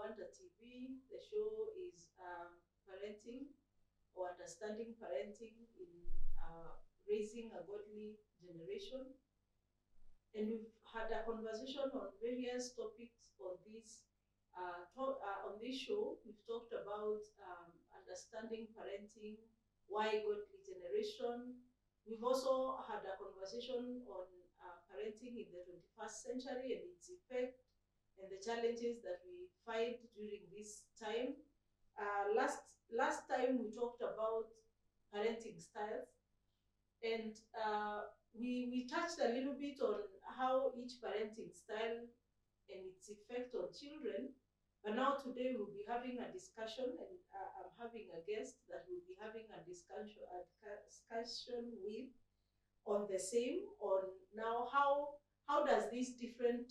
Wanda TV. The show is parenting or understanding parenting in raising a godly generation. And we've had a conversation on various topics on this show. We've talked about understanding parenting, why godly generation. We've also had a conversation on parenting in the 21st century and its effect and the challenges that we find during this time. Last time we talked about parenting styles, and we touched a little bit on how each parenting style and its effect on children. But now today we'll be having a discussion, and I'm having a guest that we'll be having a discussion with on the same, on now how does these different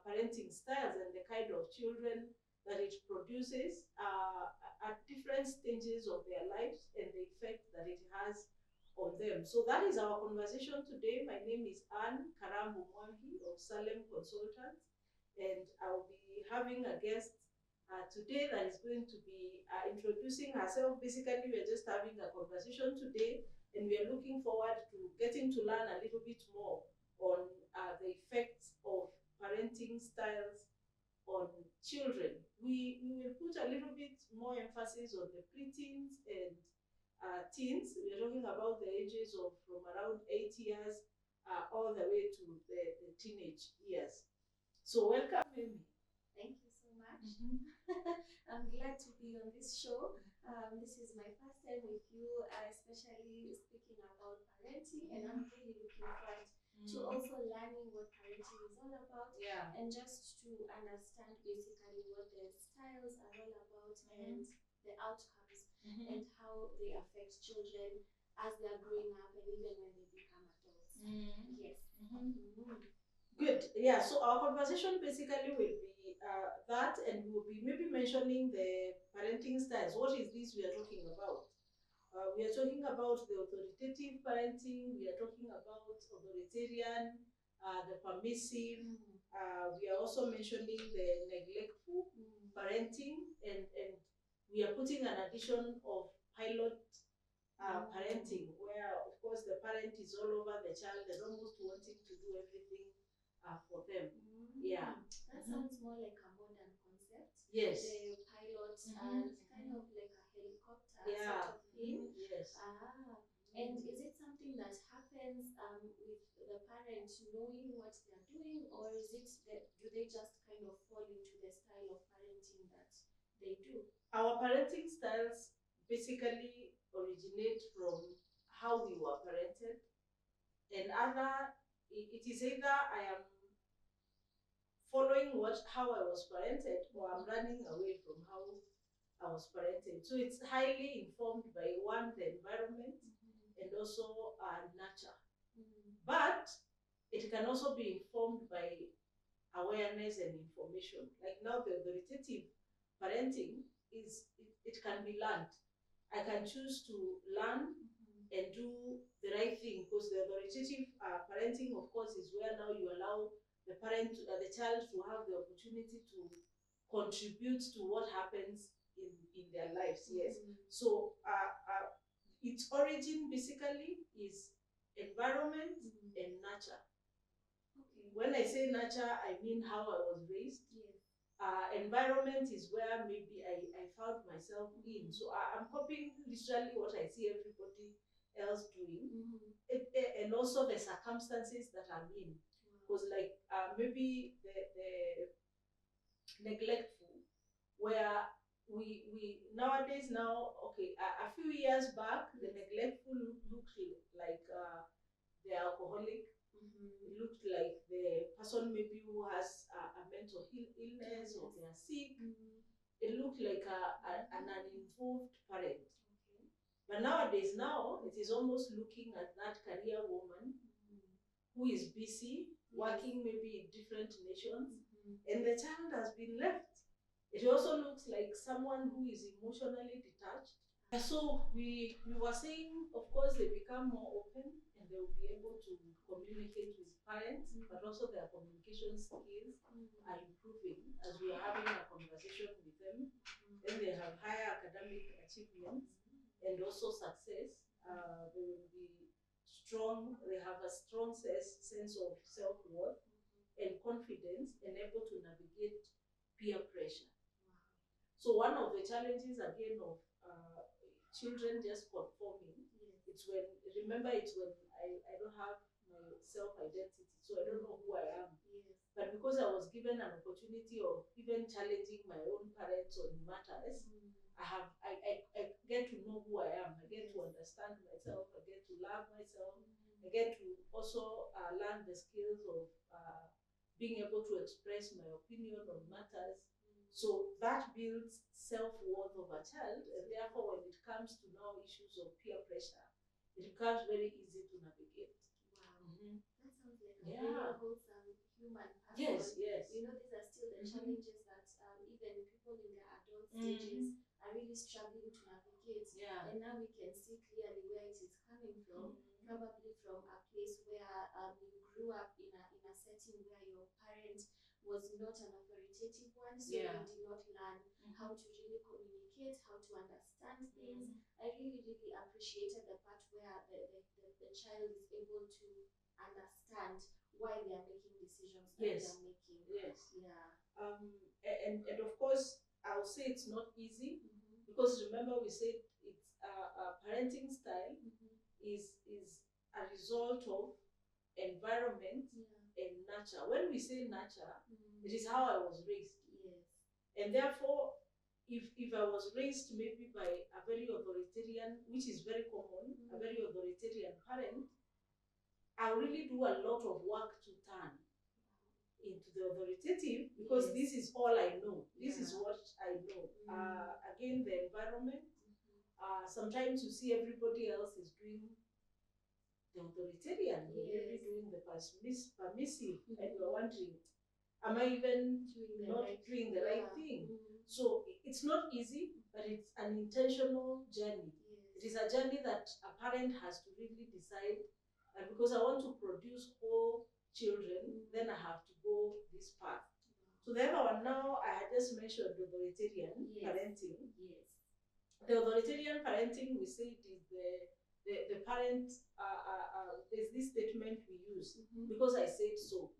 parenting styles and the kind of children that it produces at different stages of their lives and the effect that it has on them. So that is our conversation today. My name is Karambu Mwangi of Salem Consultants, and I'll be having a guest today that is going to be introducing herself. Basically, we're just having a conversation today, and we are looking forward to getting to learn a little bit more on the effects of parenting styles on children. We will put a little bit more emphasis on the preteens and teens. We are talking about the ages of from around 8 years all the way to the teenage years. So welcome, Amy. Thank you so much. I'm glad to be on this show. This is my first time with you, especially speaking about parenting, and I'm really looking forward to also learning what parenting is all about, and just to understand basically what the styles are all about and the outcomes and how they affect children as they are growing up and even when they become adults. Yes. Good. Yeah, so our conversation basically will be that, and we'll be maybe mentioning the parenting styles. What is this we are talking about? We are talking about the authoritative parenting, we are talking about authoritarian, the permissive, we are also mentioning the neglectful parenting, and we are putting an addition of pilot parenting, where of course the parent is all over the child and almost wanting to do everything for them. Yeah. That sounds more like a modern concept. Yes. The pilot and kind of like a helicopter sort of thing. Yes. And is it something that happens with the parent knowing what they're doing, or is it that do they just kind of fall into the style of parenting that they do? Our parenting styles basically originate from how we were parented, and it is either I am following how I was parented, or I'm running away from how I was parented. So it's highly informed by one, the environment, and also nurture. But it can also be informed by awareness and information. Like now, the authoritative parenting it can be learned. I can choose to learn and do the right thing, because the authoritative parenting, of course, is where now you allow the the child to have the opportunity to contribute to what happens in their lives. Yes. So its origin basically is environment and nurture. Okay. When I say nurture, I mean how I was raised. Yes. Environment is where maybe I found myself in. So I'm copying literally what I see everybody else doing, and also the circumstances that I'm in. Because like maybe the neglectful, where we nowadays now, okay, a few years back, the neglectful looked like the alcoholic. It looked like the person maybe who has a mental illness, or they are sick. It looked like an uninvolved parent. But nowadays, it is almost looking at that career woman who is busy working maybe in different nations, and the child has been left. It also looks like someone who is emotionally detached. So we were saying, of course, they become more open and they will be able to communicate with parents, but also their communication skills are improving as we are having a conversation with them. Then they have higher academic achievements and also success. They will be strong, they have a strong sense of self-worth and confidence and able to navigate peer pressure. So one of the challenges again of children just conforming, it's when I don't have my self-identity, so I don't know who I am. But because I was given an opportunity of even challenging my own parents on matters, I get to know who I am. I get to understand myself. I get to love myself. I get to also learn the skills of being able to express my opinion on matters. So that builds self-worth of a child, and therefore when it comes to now issues of peer pressure, it becomes very easy to navigate. Wow. That sounds like a very wholesome human person. Yes. You know, these are still the challenges that even people in their adult stages are really struggling to navigate. And now we can see clearly where it is coming from. Probably from a place where you grew up in a setting where your parent was not an authoritative one, so you did not learn how to really communicate, how to understand things. I really appreciated the part where the child is able to understand why they are making decisions that they are making. And of course, I'll say it's not easy because remember we said it's a parenting style is a result of environment and nurture. When we say nurture, it is how I was raised. And therefore, if I was raised maybe by a very authoritarian, which is very common, a very authoritarian parent, I really do a lot of work to turn into the authoritative because this is all I know. This is what I know. Again, the environment. Sometimes you see everybody else is doing the authoritarian, maybe doing the permissive, and you're wondering, am I even doing the right thing? So it's not easy, but it's an intentional journey. It is a journey that a parent has to really decide, because I want to produce whole children, then I have to go this path. So the other one now, I had just mentioned the authoritarian parenting. The authoritarian parenting, we say it is the parent, there's this statement we use, because I said so.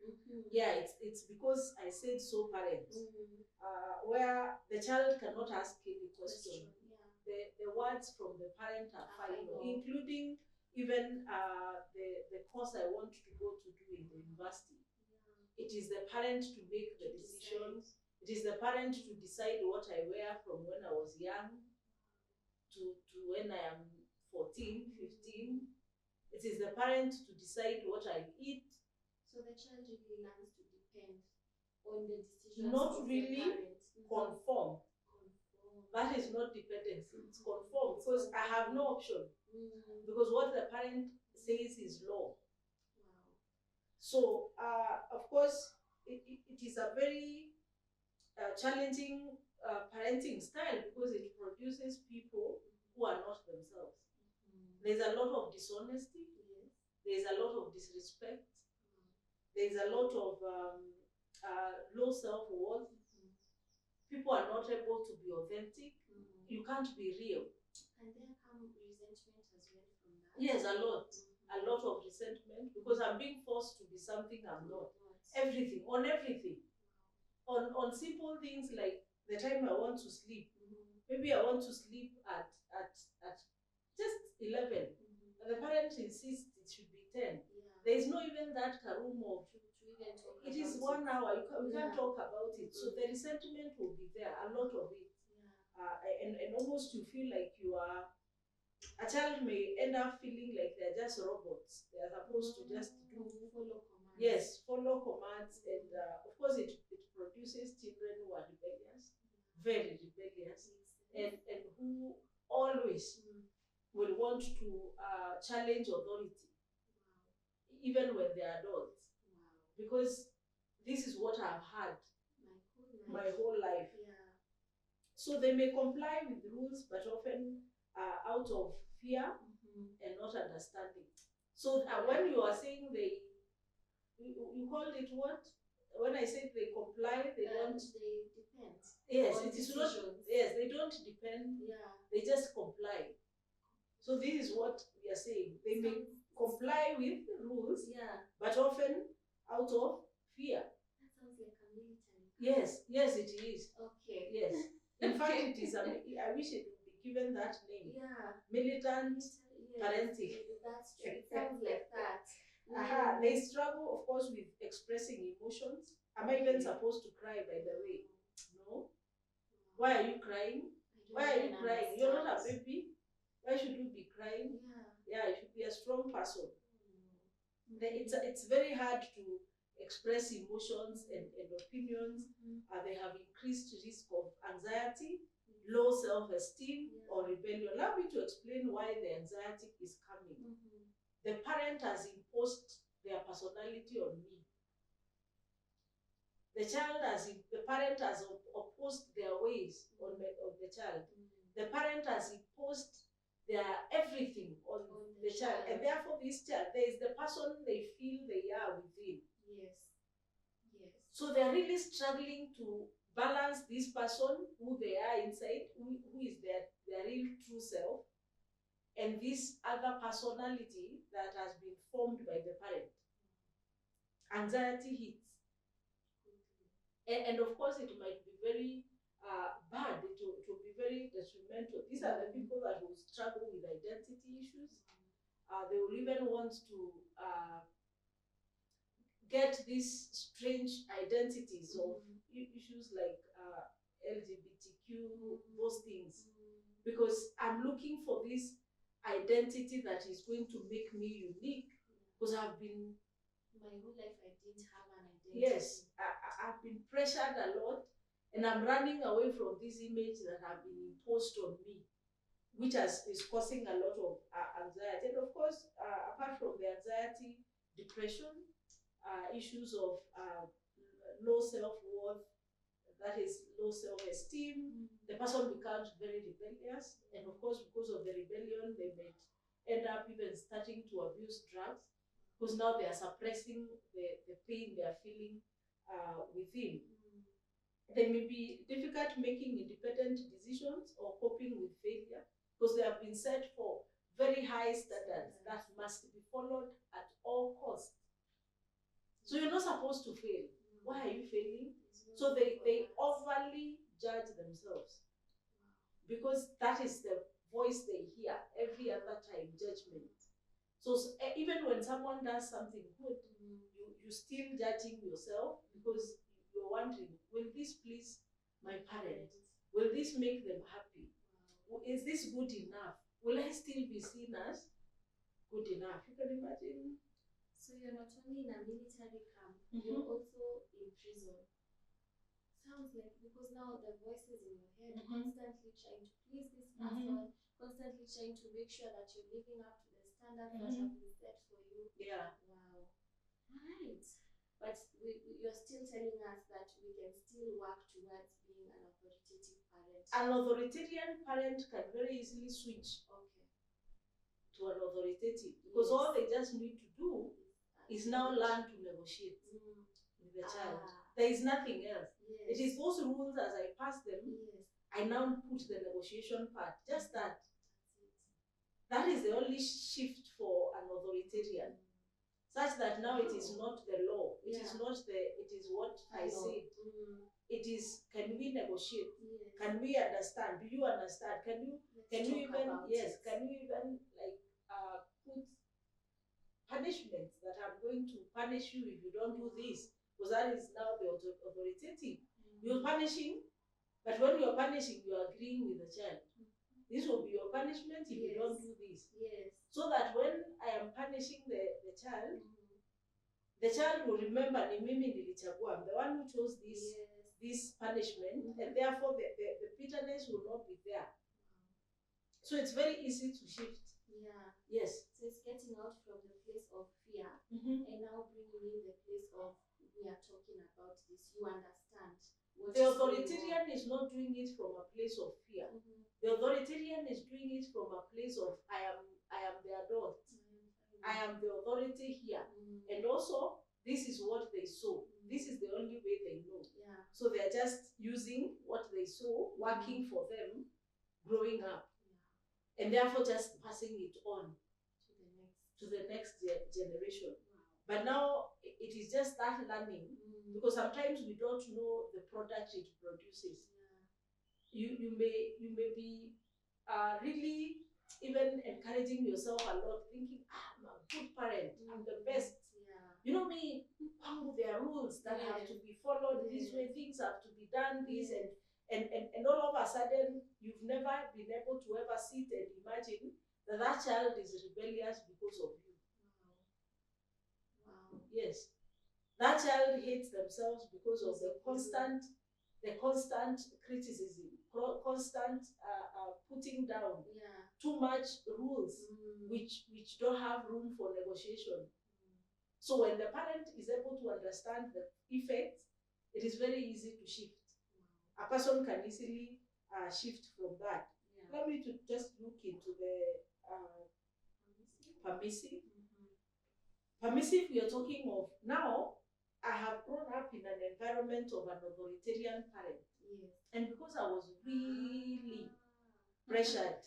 It's because I said so parent, where the child cannot ask any question. The words from the parent are final, including even the course I want to go to do in the university. It is the parent to make the decisions. It is the parent to decide what I wear from when I was young to when I am 14, 15. It is the parent to decide what I eat. So the child really learns to depend on the decisions not of really the parent. conform. That is not dependency, it's conform, because I have no option. Because what the parent says is law. So, of course, it is a very challenging parenting style because it produces people who are not themselves. There's a lot of dishonesty. There's a lot of disrespect. There's a lot of low self-worth. People are not able to be authentic. You can't be real. And there come resentment as well from that. Yes, a lot of resentment because I'm being forced to be something I'm not. Everything, on everything. On simple things like the time I want to sleep. Maybe I want to sleep at just 11. And the parent insists it should be 10. There is no even that Karambu of it is 1 hour. We can't talk about it. So the resentment will be there, a lot of it. And almost you feel like you are, a child may end up feeling like they're just robots. They are supposed to just follow commands. Yes, follow commands. And of course it produces children who are rebellious, very rebellious, and who always will want to challenge authority, even when they're adults. Because this is what I've had my whole life. So they may comply with the rules, but often out of fear and not understanding. So when you are saying you call it what? When I say they comply, they don't. They depend. Yes, it is not. Yes, they don't depend. Yeah. They just comply. So this is what we are saying. They may comply with rules, but often out of fear. That sounds like a military. Yes, it is. Okay. Yes. In fact, it is. I wish it would be given that name. Yeah. Militant parenting. That's true. It sounds like that. They struggle, of course, with expressing emotions. Am I even supposed to cry, by the way? No. Why are you crying? Why are you crying? You're not a baby. Why should you be crying? Yeah, you should be a strong person. It's very hard to express emotions and opinions. They have increased risk of anxiety, low self-esteem, or rebellion. Allow me to explain why the anxiety is coming. The parent has imposed their personality on me. The parent has opposed their ways on the child. The parent has imposed their everything on the child, and therefore this child, there is the person they feel they are within. Yes. So they are really struggling to balance this person, who they are inside, who is their real true self, and this other personality that has been formed by the parent. Anxiety hits. And of course, it might be very bad. It will be very detrimental. These are the people that will struggle with identity issues. They will even want to get these strange identities of issues like LGBTQ, those things. Because I'm looking for this identity that is going to make me unique. Because I've been... My whole life I didn't have an identity. Yes, I've been pressured a lot, and I'm running away from this image that have been imposed on me, which is causing a lot of anxiety. And of course, apart from the anxiety, depression, issues of low self-worth, that is low self-esteem. The person becomes very rebellious, and of course, because of the rebellion, they may end up even starting to abuse drugs, because now they are suppressing the pain they are feeling within. They may be difficult making independent decisions or coping with failure, because they have been set for very high standards that must be followed at all costs. So you're not supposed to fail. Why are you failing? So they overly judge themselves, because that is the voice they hear every other time, judgment. So even when someone does something good, you're still judging yourself, because you're wondering, will this please my parents? Will this make them happy? Is this good enough? Will I still be seen as good enough? You can imagine. So you're not only in a military camp, you're also in prison. Sounds like, because now the voices in your head, constantly trying to please this person, constantly trying to make sure that you're living up to the standards that have been set for you. Yeah. Wow. Right. But you're still telling us that we can still work towards being an authoritative parent. An authoritarian parent can very easily switch to an authoritative, because all they just need to do is now learn to negotiate with the child. There is nothing else. It is those rules, as I pass them, I now put the negotiation part. Just that. That is the only shift for an authoritarian. Such that now it is not the law. It is not it is what I said. It is, can we negotiate? Can we understand? Do you understand? Can you even like put punishments that I'm going to punish you if you don't do this? Because that is now the authoritative. You're punishing, but when you're punishing, you're agreeing with the child. This will be your punishment if you don't do this. So that when I am punishing the child, the child will remember, I'm the one who chose this punishment, and therefore the bitterness will not be there. So it's very easy to shift. Yes. So it's getting out from the place of fear and now bringing in the place of, we are talking about this, you understand. The authoritarian is not doing it from a place of fear. The authoritarian is doing it from a place of I am the adult. I am the authority here. And also, this is what they saw. This is the only way they know. Yeah. So they're just using what they saw, working for them, growing up. And therefore just passing it on to the next generation. Wow. But now it is just that learning, because sometimes we don't know the product it produces. You may be really even encouraging yourself a lot, thinking, I'm a good parent, I'm the best. You know me, there are rules that have to be followed this way, things have to be done this, and all of a sudden you've never been able to ever sit and imagine that that child is rebellious because of you. Wow. Yes. That child hates themselves because of the constant criticism, constant putting down, too much rules, which don't have room for negotiation. So when the parent is able to understand the effect, it is very easy to shift. A person can easily shift from that. Let me to just look into the permissive. Permissive, we are talking of now. I have grown up in an environment of an authoritarian parent. And because I was really pressured,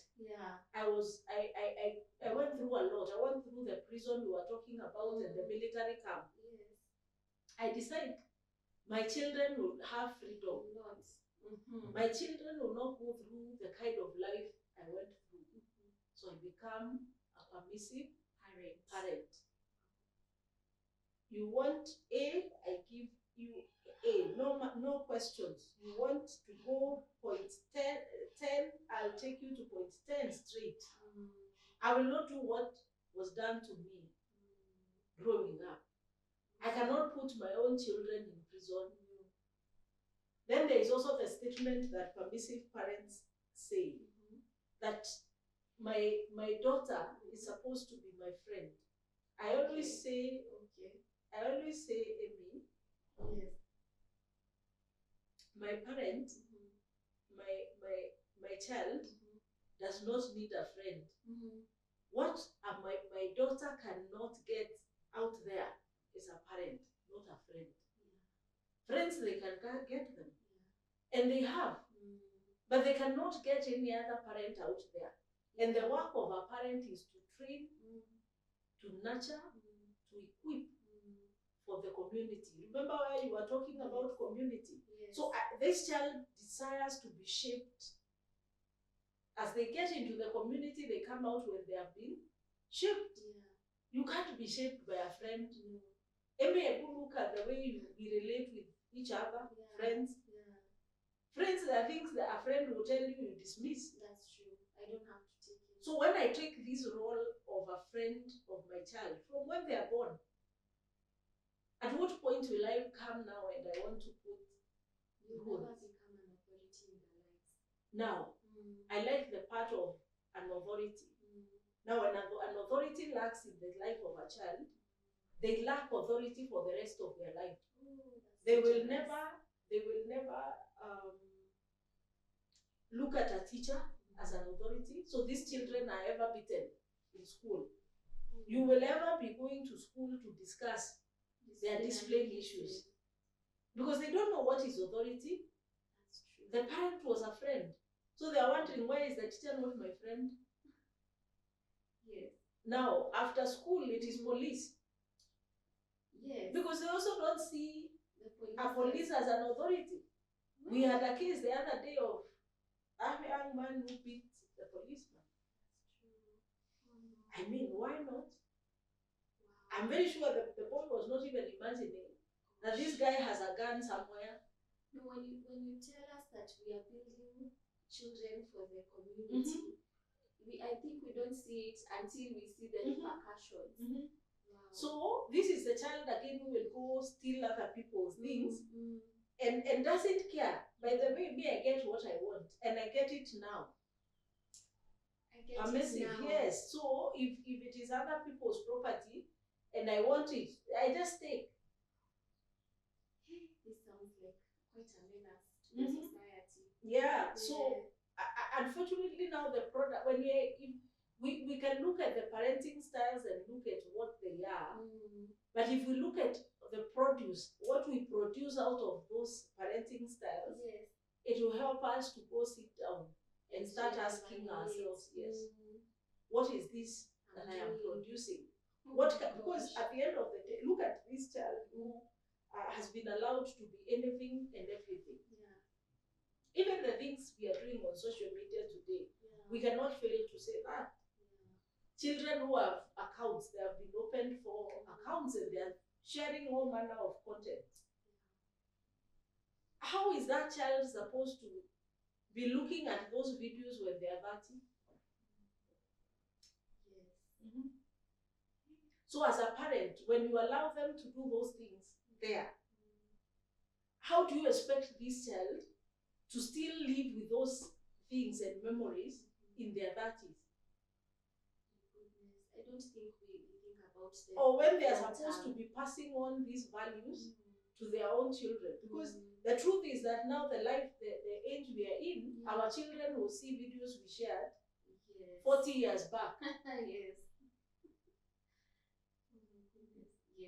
I went through a lot. I went through the prison you were talking about and the military camp. I decided my children will have freedom. My children will not go through the kind of life I went through. So I become a permissive parent. You want A, I give you A, no questions. You want to go point 10, I'll take you to point 10 straight. I will not do what was done to me growing up. I cannot put my own children in prison. Then there is also the statement that permissive parents say, that my daughter is supposed to be my friend. I always say, Amy, my parent, my child does not need a friend. What my daughter cannot get out there is a parent, not a friend. Friends, they can get them, and they have, but they cannot get any other parent out there. And the work of a parent is to train, to nurture, to equip for the community. Remember where you were talking about community? So this child desires to be shaped. As they get into the community, they come out when they have been shaped. You can't be shaped by a friend. Maybe look at the way we relate with each other, friends. Friends, there are things that a friend will tell you, you dismiss. That's true. I don't have to take it. So when I take this role of a friend of my child, from when they are born, at what point will I come now and I want to put rules? Never become an authority in their lives. Now, I like the part of an authority. Now, when an authority lacks in the life of a child, they lack authority for the rest of their life. They will never look at a teacher as an authority. So these children are ever beaten in school. You will ever be going to school to discuss their discipline issues, because they don't know what is authority. That's true. The parent was a friend, so they are wondering, why is the teacher not my friend? Yes. Now after school it is police. Yes. Because they also don't see a police as an authority. We had a case the other day of a young man who beat the policeman. I mean, why not? I'm very sure the boy was not even imagining that this guy has a gun somewhere. No, when you tell us that we are building children for the community, I think we don't see it until we see the repercussions. Wow. So this is the child again who will go steal other people's things and doesn't care. By the way, me, I get what I want, and I get it now. Amazing. Yes. So if it is other people's property and I want it, I just take. This sounds like quite a menace to the society. Yeah. So unfortunately, unfortunately now the product, when we can look at the parenting styles and look at what they are, but if we look at the produce, what we produce out of those parenting styles, it will help us to go sit down and start asking ourselves, what is this that I am producing? Because at the end of the day, look at this child who has been allowed to be anything and everything. Even the things we are doing on social media today, we cannot fail to say that. Children who have accounts, they have been opened for accounts and they are sharing all manner of content. How is that child supposed to be looking at those videos when they are 30? So as a parent, when you allow them to do those things there, how do you expect this child to still live with those things and memories in their 30s? I don't think we think about them. Or when they are supposed to be passing on these values to their own children. Because the truth is that now the age we are in, our children will see videos we shared 40 years back.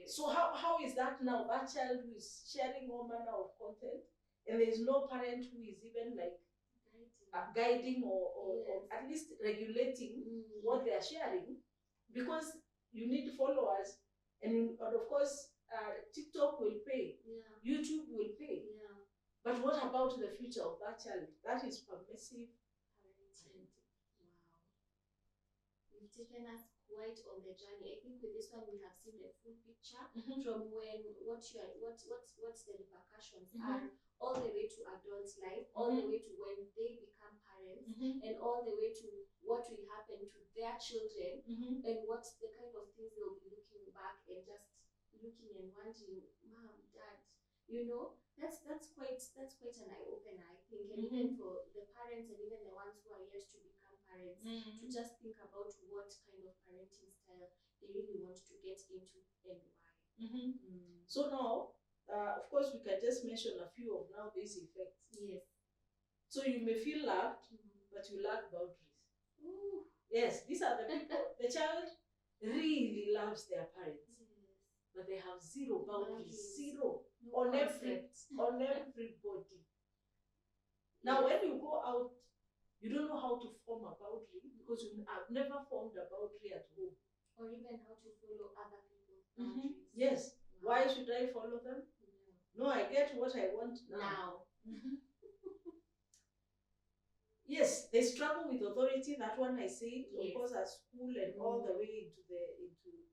So how is that now? That child who is sharing all manner of content and there is no parent who is even like guiding or at least regulating what they are sharing, because you need followers and of course TikTok will pay, YouTube will pay. But what about the future of that child? That is permissive parenting. Wow. You've taken us quite on the journey. I think with this one we have seen the full picture from when what's the repercussions are, all the way to adult life, all the way to when they become parents, and all the way to what will happen to their children, and what the kind of things they'll be looking back and just looking and wondering, Mom, Dad, that's quite an eye-opener, I think, and even for the parents and even the ones who are yet to become parents, to just think about what kind of parenting style they really want to get into and why. So now, of course, we can just mention a few of now these effects. So you may feel loved, but you lack boundaries. Yes, these are the people. The child really loves their parents, but they have zero boundaries, zero on everybody. Now, when you go out, you don't know how to form a boundary because you have never formed a boundary at home, or even how to follow other people's boundaries. Yes. Why should I follow them? No, I get what I want now. Yes, they struggle with authority. That one I say, of course, at school and all the way into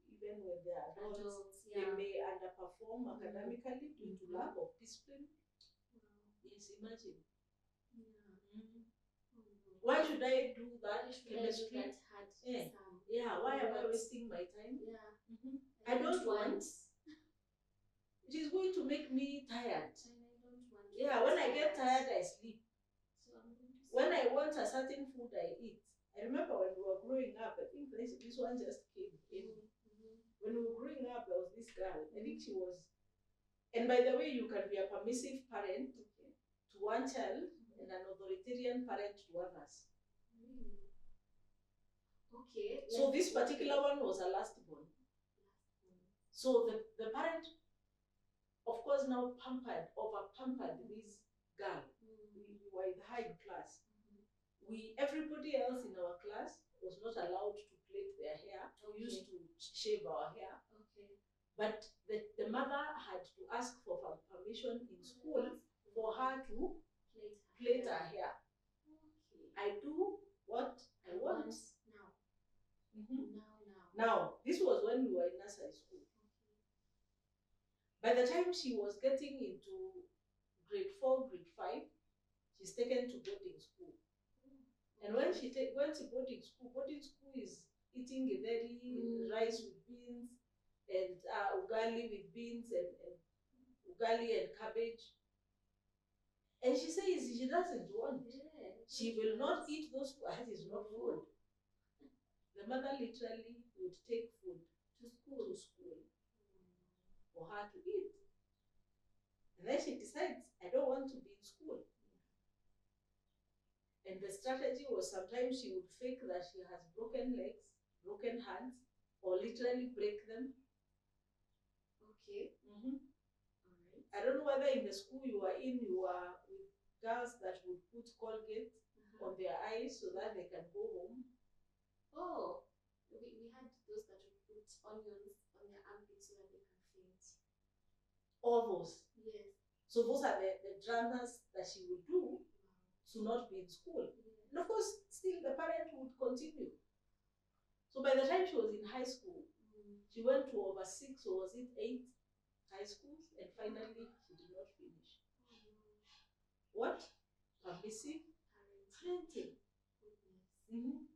even when they are adults, they may underperform academically due to lack of discipline. Yes, imagine. Why should I do that? Chemistry. Why am I wasting my time? I don't want. It is going to make me tired. When I get tired, I sleep. When I want a certain food, I eat. I remember when we were growing up, I think this one just came in. When we were growing up, there was this girl. I think she was. And by the way, you can be a permissive parent to one child and an authoritarian parent to others. So this particular one was a last born. So the parent, of course, now over pampered this girl. We were in high class. Everybody else in our class was not allowed to plait their hair. We used to shave our hair. But the mother had to ask for permission in school for her to plait her hair. I do what I want now. This was when we were in nursery school. By the time she was getting into grade 4, grade 5, she's taken to boarding school. And when she went to boarding school is eating githeri, rice with beans, and ugali with beans, and ugali and cabbage. And she says she doesn't want. She will not eat those food. That is not food. The mother literally would take food to school for her to eat. And then she decides, I don't want to be in school. And the strategy was sometimes she would fake that she has broken legs, broken hands, or literally break them. Okay. Mm-hmm. All right. I don't know whether in the school you were with girls that would put Colgate on their eyes so that they can go home. Oh, we had those that would put onions on their armpits so that they can faint. All those. Yes. So those are the dramas that she would do to not be in school. Yes. And of course, still the parent would continue. So by the time she was in high school, she went to over 6 or was it 8 high schools, and finally she did not finish. What? Permissive parenting. Mm-hmm.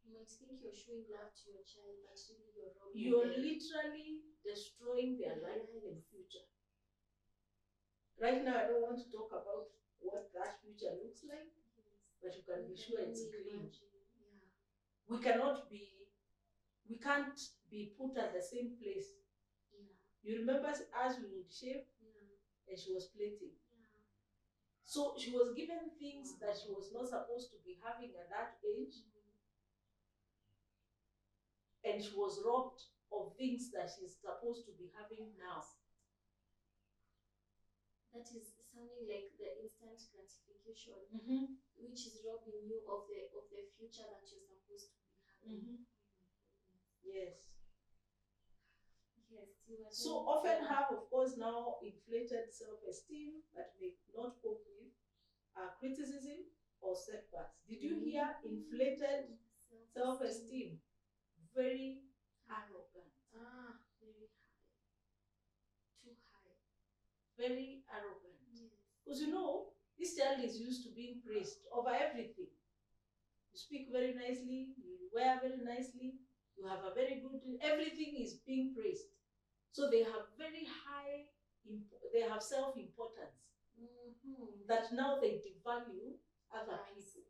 You might think you're showing love to your child, but really you're robbing You're them. literally destroying their life and future. Right now, I don't want to talk about what that future looks like, but you can be sure it's green. Yeah. We can't be put at the same place. Yeah. You remember as we would shave, and she was plating. So she was given things that she was not supposed to be having at that age, and she was robbed of things that she's supposed to be having now. That is sounding like the instant gratification, which is robbing you of the future that you're supposed to be having. Yes. Yes. So often have, of course, now inflated self-esteem that may not cope with criticism or setbacks. Did you hear inflated self-esteem? Very arrogant. Very high. Too high. Very arrogant. Because you know, this child is used to being praised over everything. You speak very nicely, you wear very nicely, you have a very good, everything is being praised. So they have very high, they have self-importance. That now they devalue other people.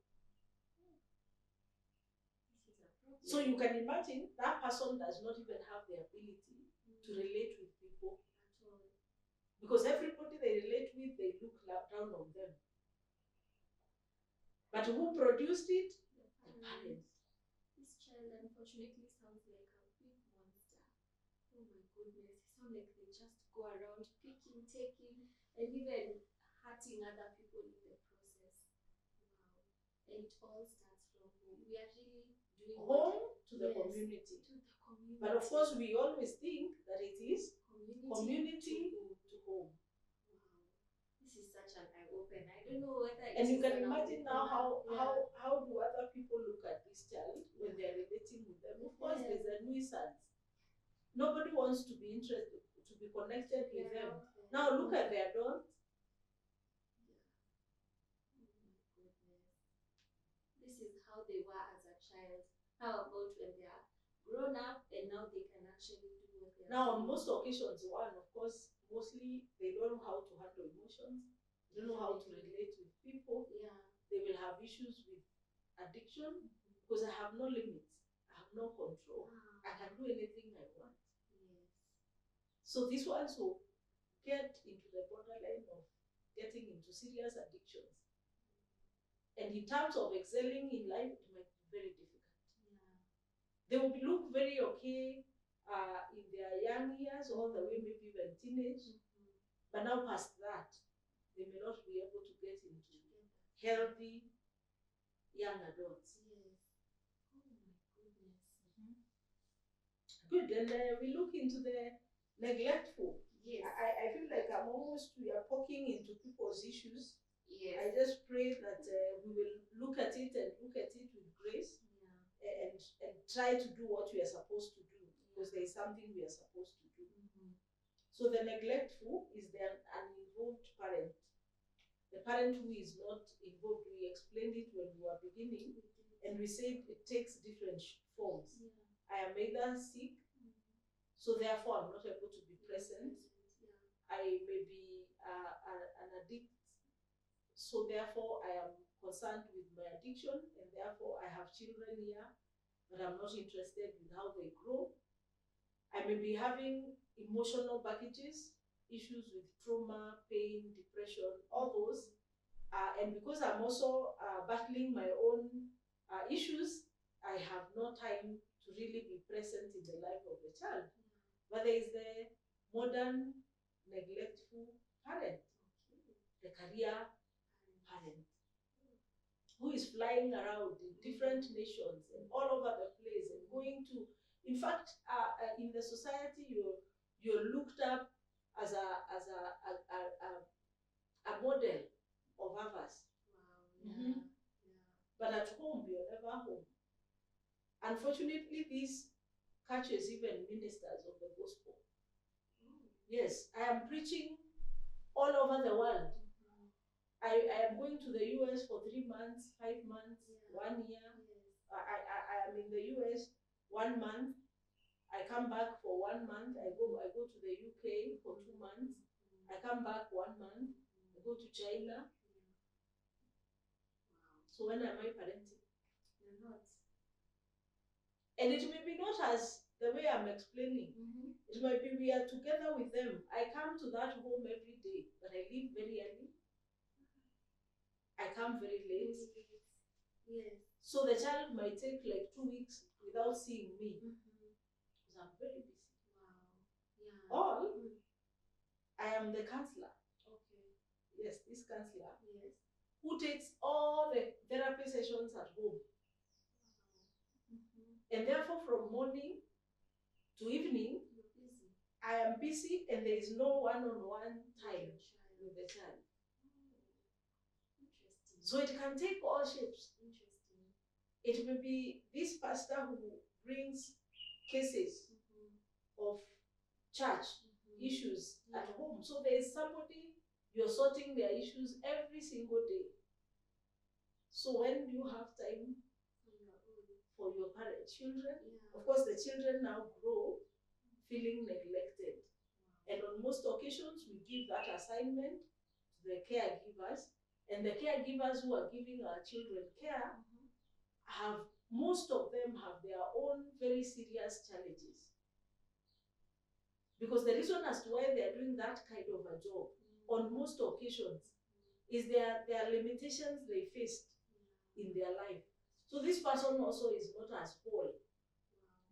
So you can imagine that person does not even have the ability to relate with people at all. Because everybody they relate with, they look down on them. But who produced it? The parents. This child unfortunately sounds like a big monster. Oh my goodness. It sounds like they just go around picking, taking, and even hurting other people in the process. Wow. And it all starts from home. We are really doing home to the community. To the community. But of course, we always think that it is community to home. Wow. This is such an eye-opener. I don't know whether and you can imagine now how do other people look at this child when they are relating with them. Of course, there's a nuisance. Nobody wants to be interested, to be connected with them. Now look at their adults. This is how they were as a child. How about when they are grown up and now they can actually do what they are Now, doing? on most occasions, of course, mostly they don't know how to handle emotions. They don't know how to relate with people. Yeah. They will have issues with addiction because I have no limits. I have no control. I can do anything I want. Yes. So these ones will get into the borderline of getting into serious addictions. And in terms of excelling in life, it might be very difficult. Yeah. They will look very okay in their young years, all the way maybe even teenage. But now past that, they may not be able to get into healthy young adults. Yes. Oh my goodness. Good. And we look into the neglectful. Yes. I feel like we are poking into people's issues. Yes. I just pray that we will look at it with grace. And try to do what we are supposed to do, because there is something we are supposed to do. So the neglectful is the uninvolved parent. The parent who is not involved. We explained it when we were beginning, and we said it takes different forms. I am either sick, so therefore I'm not able to be present. I may be an addict, so therefore I am concerned with my addiction, and therefore I have children here, but I'm not interested in how they grow. I may be having emotional baggages, issues with trauma, pain, depression, all those. And because I'm also battling my own issues, I have no time to really be present in the life of the child. But there is the modern neglectful parent, the career parent, who is flying around in different nations and all over the place and going to, in fact, in the society, you're looked up as a model of others. Wow. But at home, you're never home. Unfortunately, this catches even ministers of the gospel. Yes, I am preaching all over the world. I am going to the US for 3 months, 5 months, 1 year. I am in the US 1 month. I come back for 1 month. I go to the UK for 2 months. I come back 1 month. I go to China. So when am I parenting? You're not. And it may be not as the way I'm explaining. It might be we are together with them. I come to that home every day, but I leave very early. I come very late. Yes. So the child might take like 2 weeks without seeing me because I'm very busy. Wow. Yeah. Or I am the counselor. Okay. Yes, this counselor. Yes. Who takes all the therapy sessions at home. And therefore from morning to evening, You're busy. I am busy and there is no one-on-one time with the child. Interesting. So it can take all shapes. Interesting. It may be this pastor who brings cases of church issues at home. So there is somebody, you're sorting their issues every single day. So when do you have time for your parent children? Of course, the children now grow feeling neglected. And on most occasions, we give that assignment to the caregivers. And the caregivers who are giving our children care most of them have their own very serious challenges. Because the reason as to why they are doing that kind of a job on most occasions is there are limitations they faced in their life. So this person also is not as whole.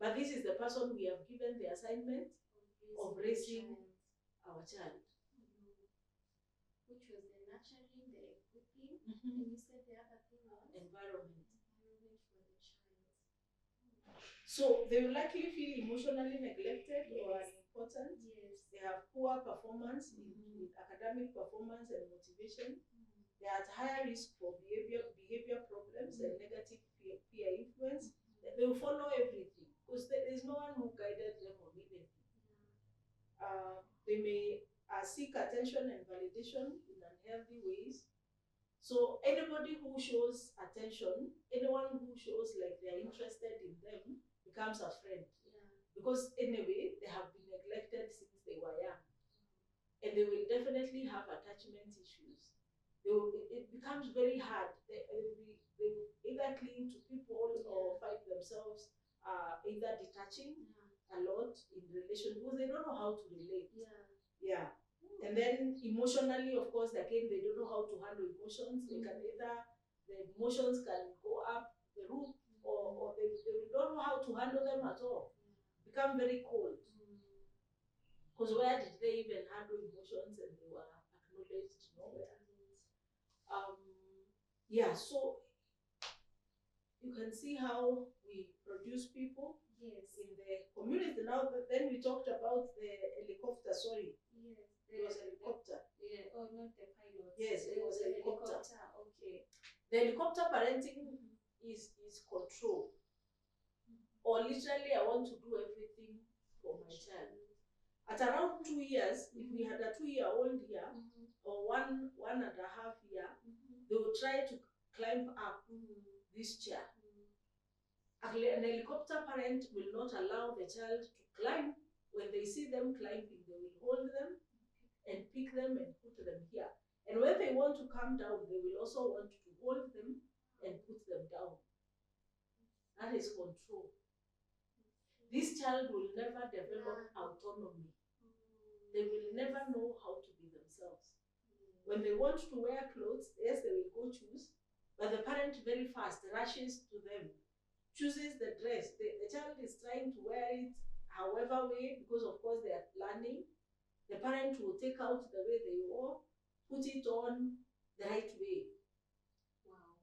But this is the person we have given the assignment of raising our child. Which was the nurturing, the equipping, and you said the other thing was environment for the child. So they will likely feel emotionally neglected or unimportant. Yes. They have poor performance in academic performance and motivation. They are at higher risk for behavior problems and negative peer influence. They will follow everything because there is no one who guided them on anything. They may seek attention and validation in unhealthy ways. So anybody who shows attention, anyone who shows like they're interested in them becomes a friend. Because anyway, they have been neglected since they were young. And they will definitely have attachment issues. It becomes very hard. They will either cling to people or find themselves either detaching a lot in relation because they don't know how to relate. Yeah. And then emotionally, of course, again, they don't know how to handle emotions. They can either, the emotions can go up the roof or they don't know how to handle them at all. Become very cold. Because where did they even handle emotions and they were acknowledged nowhere? Yeah, so you can see how we produce people in the community. Now, then we talked about the helicopter, sorry. Yes. It was a helicopter. Yeah, oh, not the pilot. Yes, it was a helicopter. Okay. The helicopter parenting is control. Or literally, I want to do everything for my child. At around 2 years, if we had a 2-year-old here, or one and a half year, they will try to climb up this chair. An helicopter parent will not allow the child to climb. When they see them climbing, they will hold them and pick them and put them here. And when they want to come down, they will also want to hold them and put them down. That is control. This child will never develop autonomy. They will never know how to be themselves. When they want to wear clothes, yes, they will go choose, but the parent very fast rushes to them, chooses the dress. The child is trying to wear it however way, because of course they are learning. The parent will take out the way they wore, put it on the right way. Wow.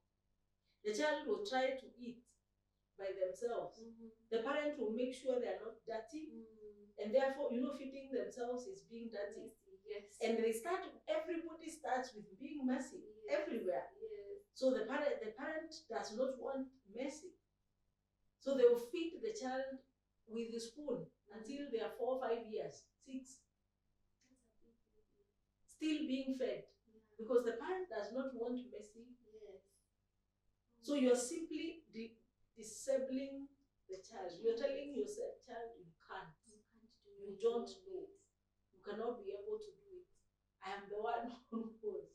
The child will try to eat by themselves. The parent will make sure they are not dirty, and therefore, feeding themselves is being dirty. Yes. And everybody starts with being messy everywhere. Yes. So the parent does not want messy. So they will feed the child with the spoon until they are 4 or 5 years, 6. Still being fed, because the parent does not want messy. Yes. So you're simply disabling the child. You're telling yourself, child, you can't. You don't know. You cannot be able to do it. I am the one who knows.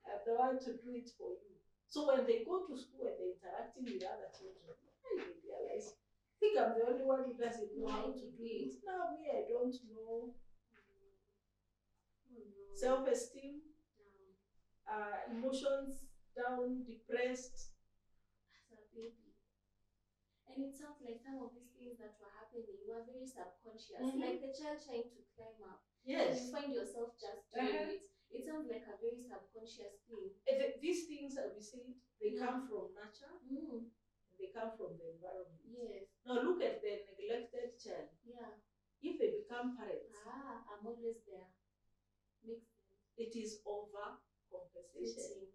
I am the one to do it for you. So when they go to school and they're interacting with other children, they realize, I think I'm the only one who doesn't know how to do it. Now me, I don't know. Self-esteem, emotions down, depressed. As a baby. And it sounds like some of these things that were happening were very subconscious. Like the child trying to climb up. Yes. And you find yourself just doing it. It sounds like a very subconscious thing. These things that we see, they come from nature. And they come from the environment. Yes. Now look at the neglected child. Yeah. If they become parents, I'm always there. Makes sense. It is over compensation.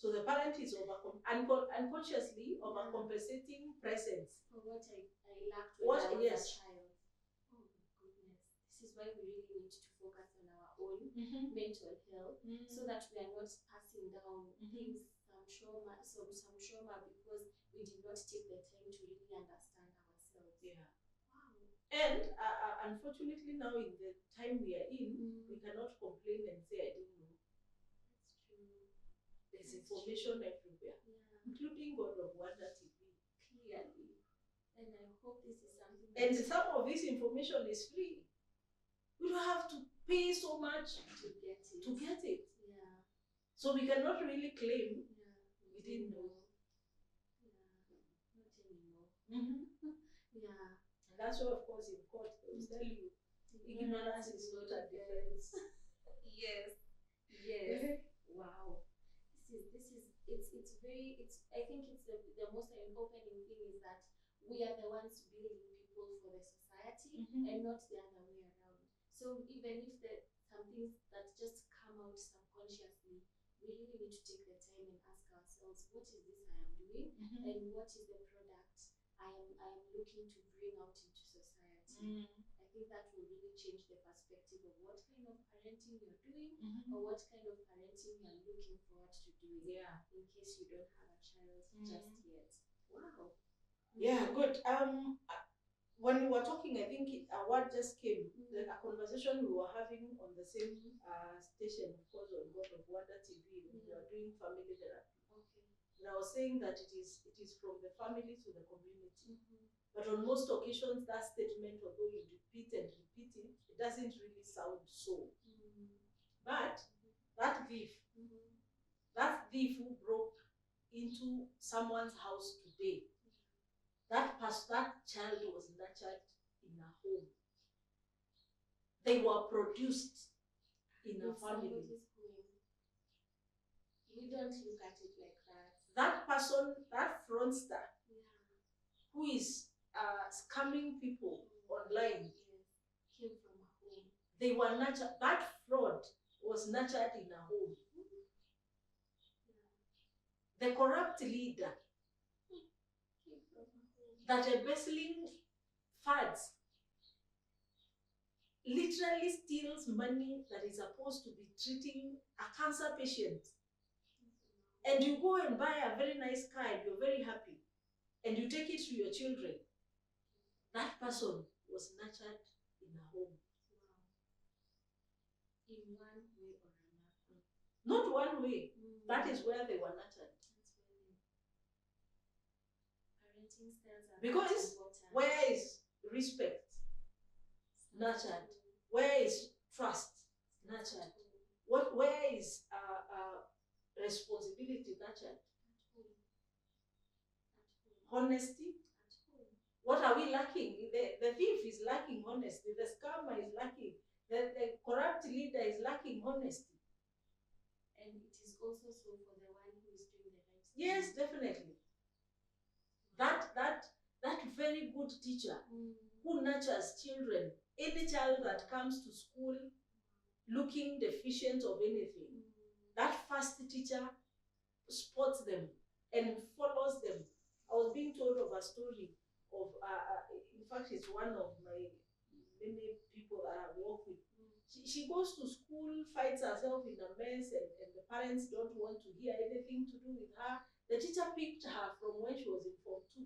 So the parent is unconsciously overcompensating presence for what I lacked when I was a child. Oh my goodness. This is why we really need to focus on our own mental health, so that we are not passing down things, some trauma, because we did not take the time to really understand ourselves. Yeah. Wow. And unfortunately now in the time we are in, we cannot complain and say I didn't know. That's true. There's information everywhere, including God of Wonder TV. Clearly. And I hope this is something. And some of this information is free. We don't have to pay so much to get it. Yeah. So we cannot really claim we didn't know. Yeah. Not anymore. Yeah. And that's why, of course, in court they will tell you ignorance is not a defense. Yes. Yes. Wow. I think it's the most opening thing is that we are the ones building people for the society and not the other way around. So even if some things that just come out subconsciously, we really need to take the time and ask ourselves, what is this I am doing, and what is the product I am looking to bring out into society. I think that will really change the perspective of what kind of parenting you're doing, or what kind of parenting you're looking forward to doing. Yeah. In case you don't have a child just yet. Wow. Yeah, good. When we were talking, I think a word just came, like a conversation we were having on the same station, of course, on God of Wonder TV. We were doing family therapy. Okay. And I was saying that it is from the family to the community. But on most occasions, that statement, although you repeat and repeat it, it doesn't really sound so. But that thief who broke into someone's house today, that child was nurtured in a home. They were produced in a family. We don't look at it like that. That person, that fraudster, who is scamming people online, came from a home. They were nurtured. That fraud was nurtured in a home. The corrupt leader that embezzling funds literally steals money that is supposed to be treating a cancer patient. And you go and buy a very nice car and you're very happy. And you take it to your children. That person was nurtured in a home. In one way or another. Not one way. That is where they were nurtured. Parenting styles are because where is respect? Nurtured. Where is trust? Nurtured. Where is responsibility nurtured? Honesty. What are we lacking? The thief is lacking honesty. The scammer is lacking. The corrupt leader is lacking honesty. And it is also so for the one who is doing the right thing. Yes, definitely. That very good teacher who nurtures children, any child that comes to school looking deficient of anything, that first teacher spots them and follows them. I was being told of a story of, in fact, it's one of my many people that I work with. She goes to school, finds herself in a mess, and the parents don't want to hear anything to do with her. The teacher picked her from when she was in Form 2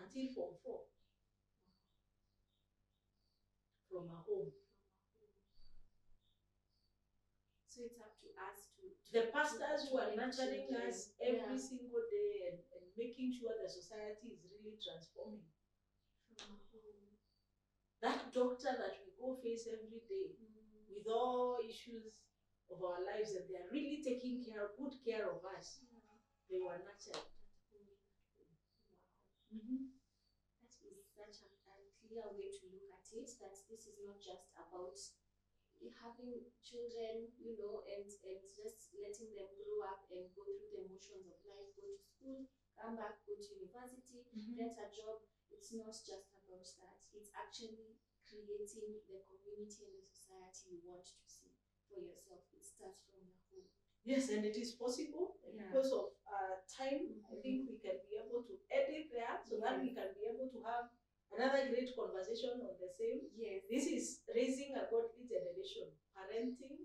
until Form 4 from her home. So it's up to us to the pastors who are nurturing us every single day and making sure the society is really transforming. That doctor that we go face every day with all issues of our lives, and they are really taking good care of us. They were nurtured. That is such a clear way to look at it, that this is not just about having children, and just letting them grow up and go through the motions of life, go to school, come back, go to university, get a job. It's not just about that. It's actually creating the community and the society you want to see for yourself. It starts from your home. Yes, and it is possible. Because of time, I think we can be able to edit there so that we can be able to have another great conversation on the same. Yes. This is raising a godly generation, parenting,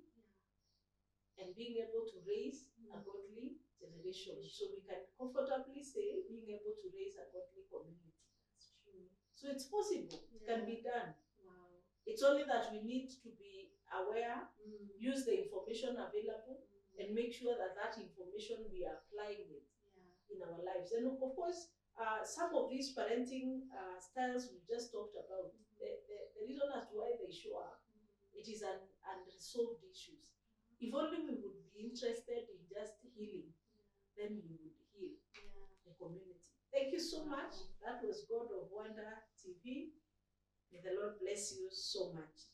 and being able to raise a godly generation. So we can comfortably say being able to raise a godly community. That's true. So it's possible. It can be done. Wow. It's only that we need to be aware, use the information available, and make sure that that information we are applying it in our lives. And of course, some of these parenting styles we just talked about, the reason as to why they show up, it is unresolved issues. If only we would be interested in just healing, then we would heal the community. Thank you so much. That was God of Wonder TV. May the Lord bless you so much.